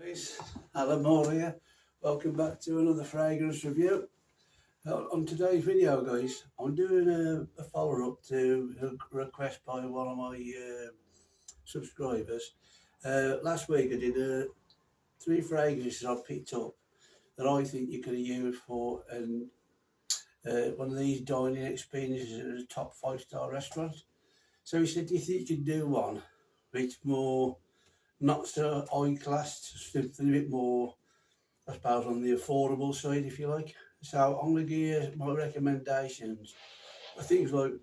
Guys, Alan Moore here. Welcome back to another fragrance review. On today's video, guys, I'm doing a follow-up to a request by one of my subscribers. Last week I did 3 fragrances I picked up that I think you could use for one of these dining experiences at a top 5-star restaurant. So he said, do you think you could do one which more not so high class, something a bit more, I suppose, on the affordable side, if you like. So I'm going to give you my recommendations for things like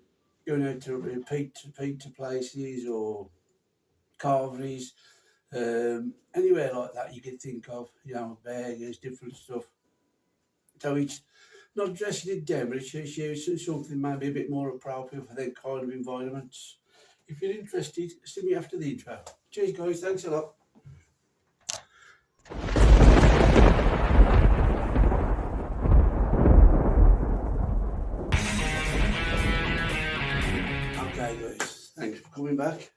going out to pizza places or Carveries, anywhere like that you can think of, burgers, different stuff. So it's not dressing it down, but it's using something maybe a bit more appropriate for that kind of environments. If you're interested, see me after the intro. Cheers, guys. Thanks a lot. Okay, guys. Thanks for coming back.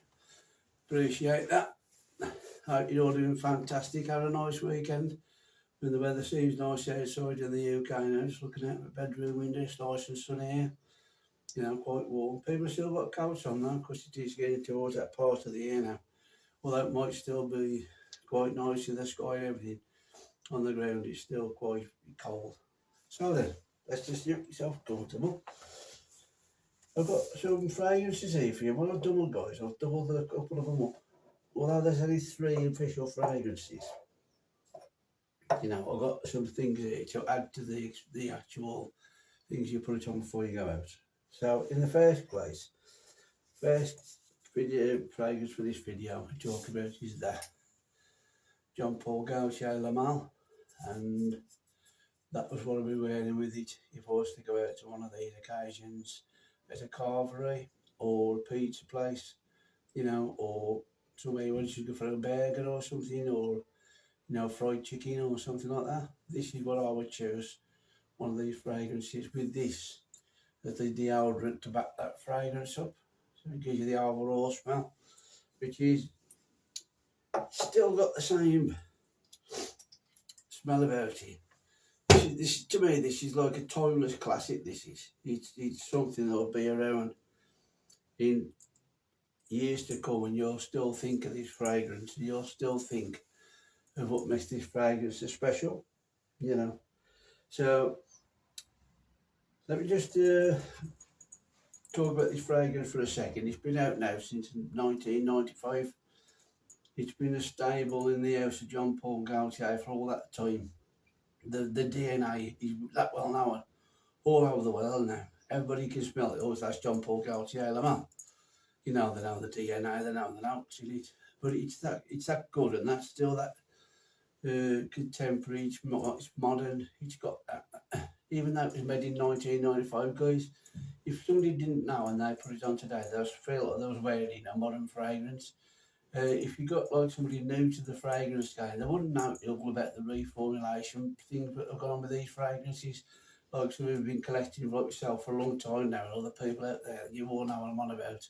Appreciate that. Hope you're all doing fantastic. Have a nice weekend. When the weather seems nice outside in the UK now, just looking out my bedroom window, it's nice and sunny here. Quite warm. People have still got coats on now because it is getting towards that part of the year now. Although it might still be quite nice in the sky and everything, on the ground it's still quite cold. So then, let's just get yourself comfortable. I've got some fragrances here for you. What I've done, guys, I've doubled a couple of them up. Although there's only 3 official fragrances, I've got some things here to add to the actual things you put on before you go out. So in the first place, first fragrance for this video I talk about is the Jean Paul Gaultier Lamal, and that was what I'll be wearing with it if I was to go out to one of these occasions at a Carvery or a pizza place, or somewhere you want to go for a burger or something, or fried chicken or something like that. This is what I would choose, one of these fragrances with this as the deodorant to back that fragrance up, so it gives you the overall smell, which is still got the same smell about it. This to me, this is like a timeless classic. It's something that'll be around in years to come, and you'll still think of this fragrance, and you'll still think of what makes this fragrance so special, So let me just talk about this fragrance for a second. It's been out now since 1995. It's been a staple in the house of Jean Paul Gaultier for all that time. The DNA is that well known all over the world now. Everybody can smell it. Oh, that's Jean Paul Gaultier Lamal. They know the DNA, they know the notes in it. But it's that good, and that's still that contemporary, it's modern, it's got that. Even though it was made in 1995, guys, if somebody didn't know and they put it on today, they feel like they was wearing a modern fragrance. If you got like somebody new to the fragrance game, they wouldn't know all about the reformulation things that have gone on with these fragrances. Like some who've been collecting like yourself for a long time now, and other people out there, you all know what I'm on about.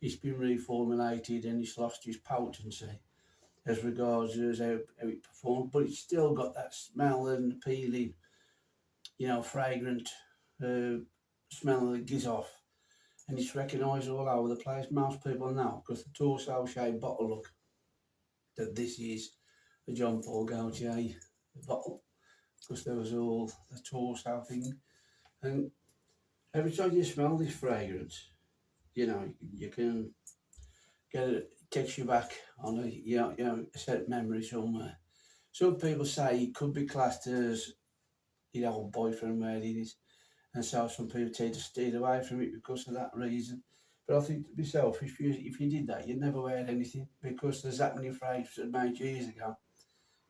It's been reformulated and it's lost its potency as regards as how it performed, but it's still got that smell and appealing, fragrant smell that it gives off. And it's recognised all over the place. Most people know, because the Turso shaped bottle look, that this is a Jean Paul Gaultier bottle, because there was all the Turso thing. And every time you smell this fragrance, you can get it, takes you back on a set memory somewhere. Some people say it could be classed as boyfriend wearing it, and so some people tend to steer away from it because of that reason. But I think to myself, if you did that, you'd never wear anything, because there's that many fragrances made years ago.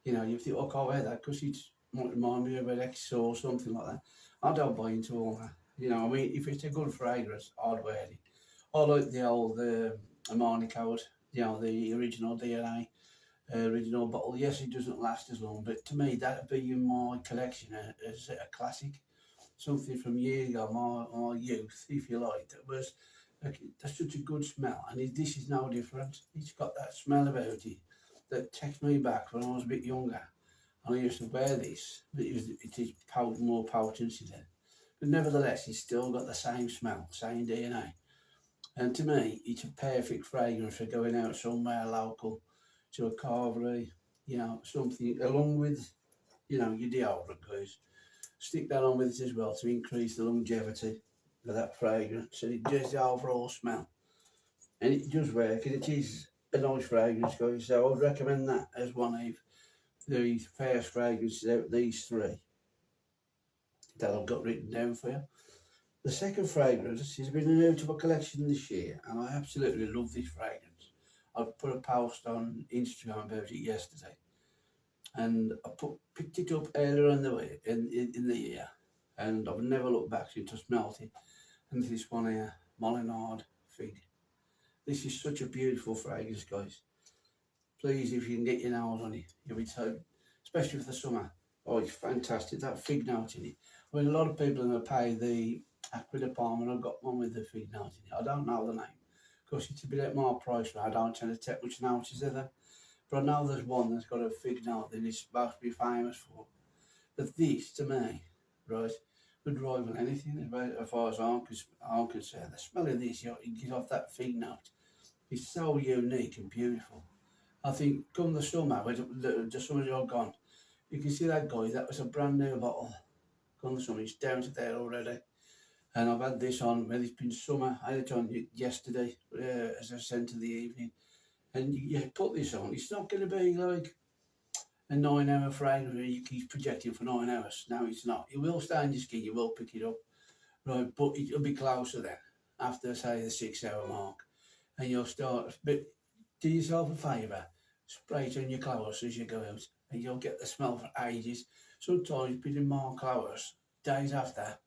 You think, I can't wear that because it might remind me of an ex or something like that. I don't buy into all that. If it's a good fragrance, I'd wear it. I like the old Armani code, the original DNA, original bottle. Yes, it doesn't last as long, but to me, that'd be in my collection as a classic. Something from years ago, my youth, if you like, that's such a good smell, and this is no different. It's got that smell about it that takes me back when I was a bit younger. And I used to wear this, but it is more potency then. But nevertheless, it's still got the same smell, same DNA. And to me, it's a perfect fragrance for going out somewhere local to a carvery, something along with, your deodorant, guys. Stick that on with it as well to increase the longevity of that fragrance and it does the overall smell. And it does work and it is a nice fragrance, guys. So I would recommend that as one of the first fragrances out of these three that I've got written down for you. The second fragrance has been new to my collection this year and I absolutely love this fragrance. I put a post on Instagram about it yesterday and I picked it up earlier in the year and I've never looked back since I smelt it. And this one here, Molinard figue. This is such a beautiful fragrance, guys. Please, if you can get your nails on it, you'll be so, especially for the summer. Oh, it's fantastic, that fig note in it. I mean, a lot of people are going to pay the Acqua di Parma, I've got one with the fig note in it. I don't know the name, because it's a bit more price, but I don't tend to take much notice of them. But I know there's one that's got a fig note that it's supposed to be famous for. But this, to me, right, would rival anything as far as I'm concerned. The smell of this, you get off that fig note. It's so unique and beautiful. I think come the summer, when the summer's all gone, you can see that guy, that was a brand new bottle. Come the summer, it's down to there already. And I've had this on, well, it's been summer. I had it on yesterday as a scent of the evening. And you put this on, it's not going to be like a 9-hour fragrance where you keep projecting for 9 hours. No, it's not. It will stay on your skin, you will pick it up. Right, but it'll be closer then, after, say, the 6-hour mark. And you'll start, but do yourself a favour, spray it on your clothes as you go out, and you'll get the smell for ages. Sometimes putting more clothes days after,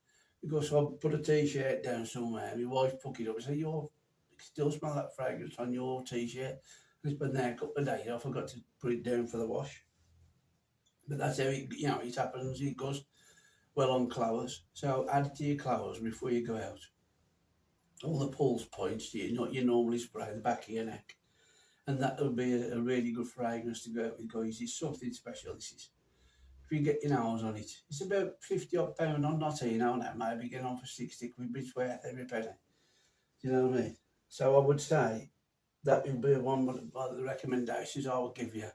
because I'll put a t-shirt down somewhere, my wife pick it up and say, you still smell that fragrance on your t-shirt. It's been there a couple of days, I forgot to put it down for the wash. But that's how it happens, it goes well on clothes. So add it to your clothes before you go out. All the pulse points you normally spray the back of your neck. And that would be a really good fragrance to go out with, guys. It's something special, this is. If you get your nails on it, it's about 50 odd pound. I'm not saying now that maybe getting on for 60 quid, but it's worth every penny. Do you know what I mean? So I would say that would be one of the recommendations I would give you.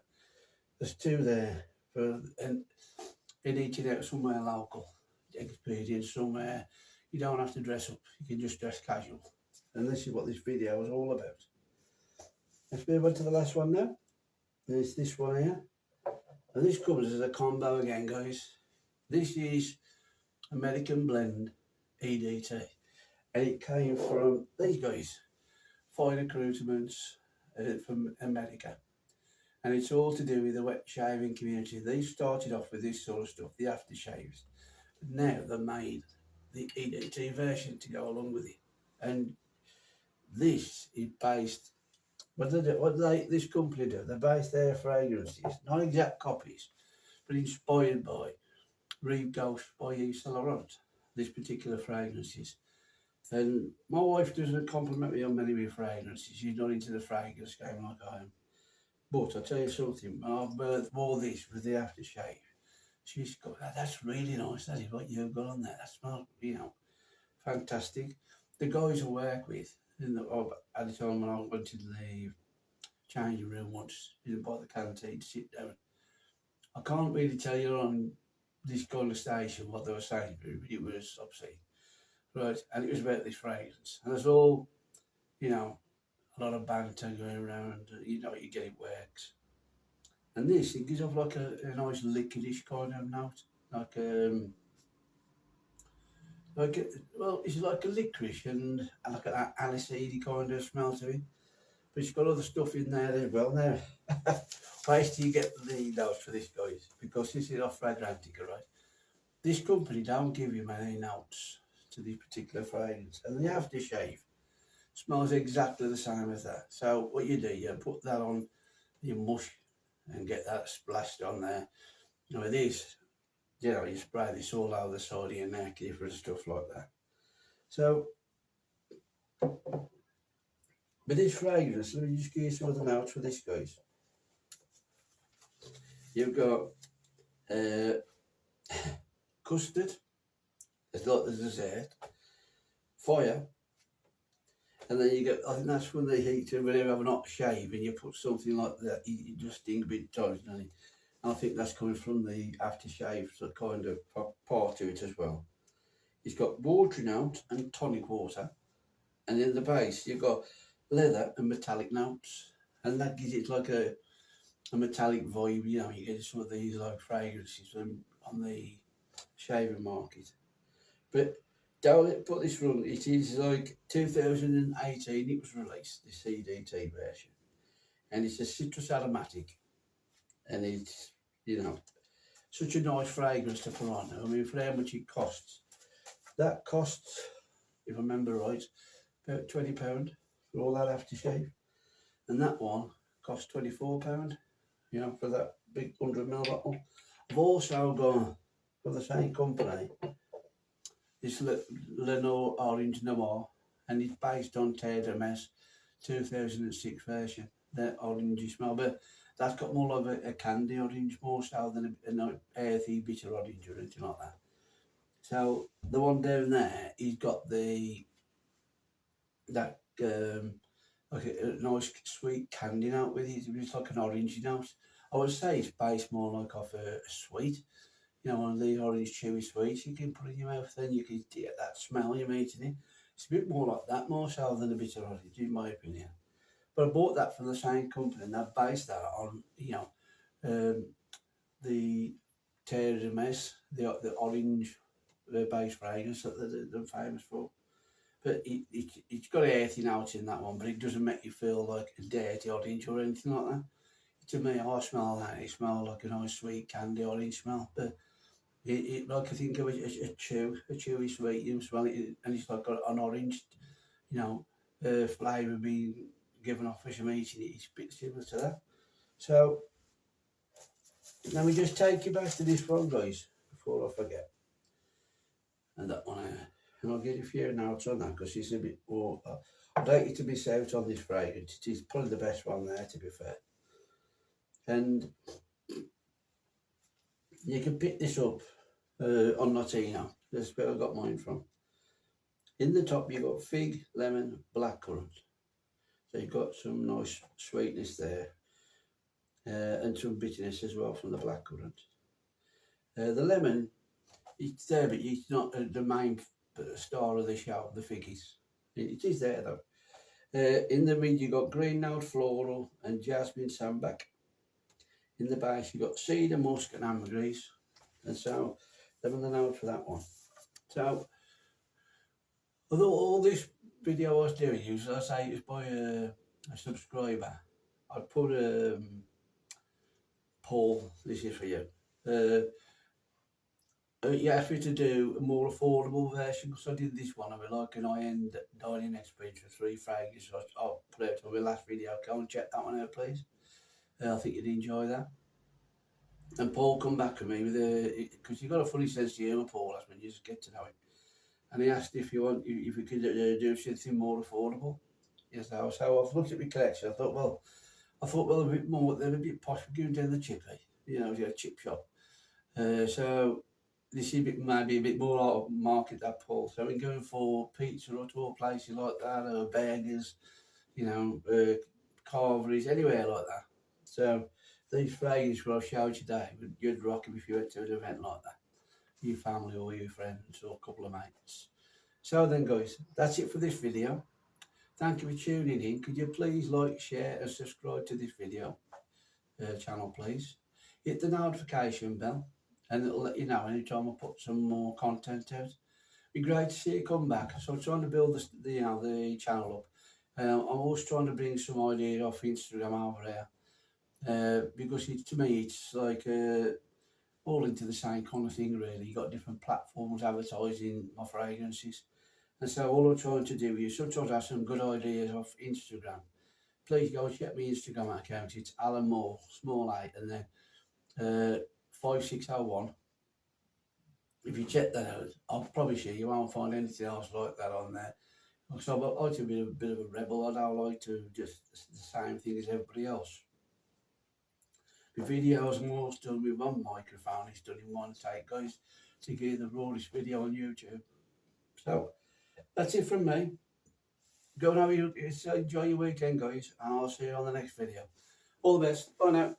There's two there for and eating out somewhere local, Experience somewhere. You don't have to dress up, you can just dress casual. And this is what this video is all about. Let's move on to the last one now. There's this one here. And this comes as a combo again, guys. This is American Blend EDT. And it came from these guys, fine accoutrements from America. And it's all to do with the wet shaving community. They started off with this sort of stuff, the aftershaves. But now they've made the EDT version to go along with it. And this is based, this company do, they base their fragrances, not exact copies, but inspired by RIVE GOUCHE by Yves Saint Laurent, this particular fragrances. And my wife doesn't compliment me on many of my fragrances. She's not into the fragrance game like I am. But I'll tell you something, I've wore this with the aftershave. She's got, that's really nice, that is what you've got on there. That smells, fantastic. The guys I work with, at the time when I went to the changing room once, by the canteen to sit down, I can't really tell you on this kind of station what they were saying, but it was obscene. Right, and it was about this fragrance. And there's all, a lot of banter going around, you get it works. And this, it gives off like a nice licorice kind of note, it's like a licorice and like an aniseed kind of smell to it. But it's got other stuff in there as well. Now, where do you get the notes for this, guys? Because this is off Fragrantica, right? This company don't give you many notes to this particular fragrance. And the aftershave smells exactly the same as that. So what you do, you put that on your mush and get that splashed on there. This, you spray this all over the side of your neck, different stuff like that. So, but this fragrance, let me just give you some of the notes for this, guys. You've got custard, it's like the dessert, fire, and then you get, I think that's when they heat it, when you have a hot shave and you put something like that, you just think a bit tight, don't you? And I think that's coming from the aftershave, so kind of part to it as well. It's got water note and tonic water, and in the base you've got leather and metallic notes, and that gives it like a metallic vibe. You know, you get some of these like fragrances on the shaving market. But don't put this wrong. It is like 2018. It was released, this EDT version, and it's a citrus aromatic, and it's, you know, such a nice fragrance to put on. I mean, for how much it costs, that costs, if I remember right, about £20 for all that aftershave, and that one costs £24. You know, for that big 100ml bottle. I've also gone for the same company, this Lenore Orange Noir, and it's based on Terre de Mes 2006 version, that orangey smell, but that's got more of a candy orange, more so than an earthy bitter orange or anything like that. So the one down there, he's got that like a nice sweet candy note with it. It's like an orangey note. I would say it's based more like off a sweet, you know, one of these orange chewy sweets you can put in your mouth, then you can get that smell you're eating it. It's a bit more like that, more so than a bitter orange, in my opinion. But I bought that from the same company, and they've based that on, you know, the Terre de Mes, the orange based fragrance that they're famous for. But it's got earthy notes in that one, but it doesn't make you feel like a dirty orange or anything like that. To me, I smell that, it smells like a nice sweet candy orange smell. But like I think of a chewy sweet, you smell it, and it's like an orange, you know, flavour being given off as you're eating it. It's a bit similar to that. So, let me just take you back to this one, guys, before I forget. And that one, and I'll give you a few notes on that, because it's a bit more, I'd like you to miss out on this fragrance. It is probably the best one there, to be fair. And you can pick this up on Notino. That's where I got mine from. In the top, you've got fig, lemon, blackcurrant. So you've got some nice sweetness there, and some bitterness as well from the blackcurrant. The lemon, it's there, but it's not the main star of the show, the figgies. It is there though. In the mid, you've got green note, floral, and jasmine sambac. In the base, you've got cedar, musk, and ambergris. And so, them are the notes for that one. So, although all this video I was doing, as I say, it was by a subscriber. I put Paul, this is for you. You asked me to do a more affordable version, because I did this one of it, like an high-end dining experience for 3 fragrances. I'll put it out on my last video. Go and check that one out, please. I think you'd enjoy that. And Paul come back to me with because you've got a funny sense of humour, Paul, that's when you just get to know him. And he asked if we could do something more affordable. Yes, so I've looked at my collection. I thought, well, a bit more. They're a bit posh. We're going down the chippy, you know, a chip shop. So this is maybe a bit more out of market, that, Paul. So we're going for pizza or places like that, or burgers, you know, Carveries, anywhere like that. So these phrases what I've showed today, you'd rock them if you went to an event like that. Your family or your friends or a couple of mates. So then, guys, that's it for this video. Thank you for tuning in. Could you please like, share and subscribe to this video channel, please. Hit the notification bell, and it'll let you know anytime I put some more content out. Be great to see you come back. So I'm trying to build the channel up. I'm also trying to bring some ideas off Instagram over here, because to me it's like all into the same kind of thing, really. You've got different platforms advertising my fragrances, and so all I'm trying to do is sometimes have some good ideas off Instagram. Please go check my Instagram account. It's Alan Moore, small 8, and then 5601. If you check that out, I'll promise you won't find anything else like that on there. So I like to be a bit of a rebel. I don't like to just the same thing as everybody else. My videos are all done with one microphone. It's done in one take, guys, to get the rawest video on YouTube. So that's it from me. Go and enjoy your weekend, guys, and I'll see you on the next video. All the best. Bye now.